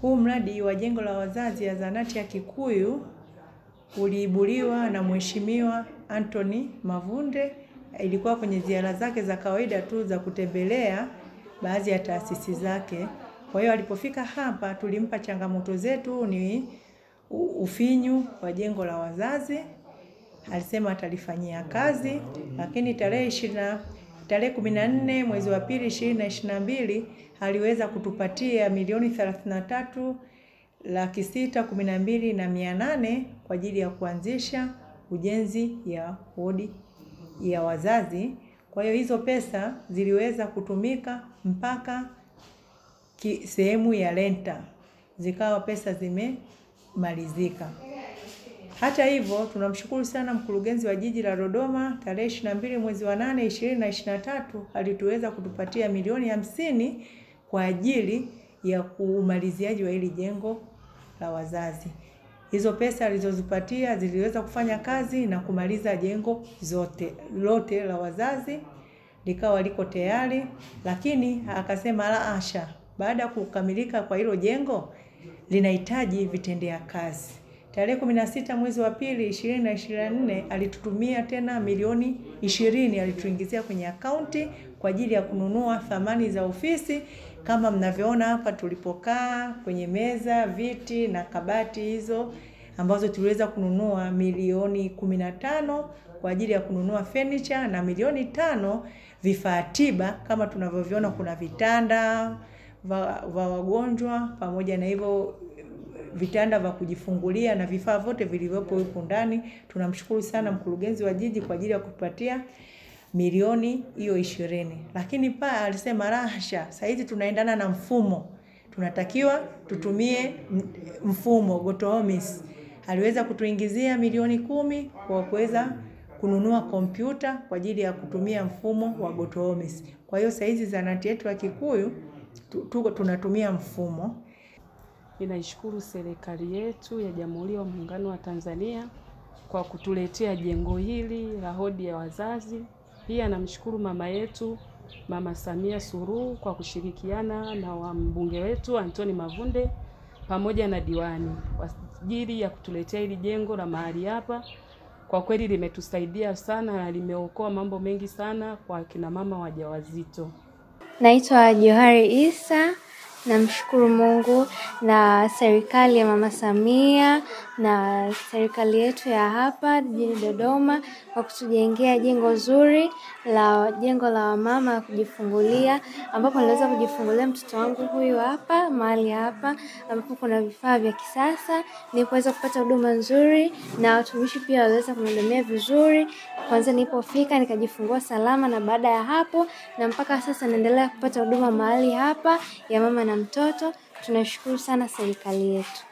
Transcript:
Huu mradi wa jengo la wazazi ya zahanati ya Kikuyu uliibuliwa na Mheshimiwa Anthony Mavunde. Ilikuwa kwenye ziara zake za kawaida tu za kutembelea baadhi ya taasisi zake. Kwa hiyo alipofika hapa tulimpa changamoto zetu ni ufinyu wa jengo la wazazi. Alisema atalifanyia kazi, lakini tarehe 14 mwezi wa pili 2022 aliweza kutupatia milioni 33,612,800 kwa ajili ya kuanzisha ujenzi ya wodi ya wazazi. Kwa hiyo hizo pesa ziliweza kutumika mpaka sehemu ya renta, zikawa pesa zimemalizika. Hata hivyo tunamshukuru sana mkurugenzi wa jiji la Dodoma. Tarehe 22 mwezi wa 8 2023 alituweza kutupatia milioni 50 kwa ajili ya kumaliziaji wa hili jengo la wazazi. Hizo pesa alizozipatia ziliweza kufanya kazi na kumaliza jengo lote la wazazi, likawa liko tayari. Lakini akasema la asha, baada ya kukamilika kwa hilo jengo linahitaji vitendea kazi. Tarehe 16 mwezi wa pili 2024 alitutumia tena milioni 20, alituingizia kwenye akaunti kwa ajili ya kununua thamani za ofisi. Kama mnavyoona hapa tulipokaa, kwenye meza, viti na kabati hizo ambazo tuliweza kununua milioni 15 kwa ajili ya kununua furniture na milioni 5 vifaa tiba. Kama tunavyoviona kuna vitanda vya wagonjwa pamoja na hivyo vitanda vya kujifungulia na vifaa vyote vilivyopo huko ndani. Tunamshukuru sana mkurugenzi wa jiji kwa ajili ya kutupatia milioni hiyo 20. Lakini pia alisema rahasha, sasa hizi tunaendana na mfumo, tunatakiwa tutumie mfumo GoToHomes. Aliweza kutuingizia milioni 10 kwa kuweza kununua kompyuta kwa ajili ya kutumia mfumo wa GoToHomes. Kwa hiyo sasa hizi zahanati yetu ya Kikuyu tunatumia mfumo. Ninaishukuru serikali yetu ya Jamhuri ya Muungano wa Tanzania kwa kutuletea jengo hili la wodi ya wazazi. Pia namshukuru mama yetu Mama Samia Suluhu kwa kushirikiana na mbunge wetu Anthony Mavunde pamoja na diwani kwa ajili ya kutuletea hili jengo la mahali hapa. Kwa kweli limetusaidia sana na limeokoa mambo mengi sana kwa kina mama wajawazito. Naitwa Johari Isa. Namshukuru Mungu na serikali ya Mama Samia na serikali yetu ya hapa jijini Dodoma kwa kutujengea jengo zuri jengo la wamama kujifungulia, ambapo niliweza kujifungulia mtoto wangu huyu hapa mahali hapa, ambapo kuna vifaa vya kisasa nilipoweza kupata huduma nzuri na watumishi pia waliweza kunihudumia vizuri. Kwanza nilipofika nikajifungua salama, na baada ya hapo na mpaka sasa naendelea kupata huduma mahali hapa ya mama na mtoto. Tunashukuru sana serikali yetu.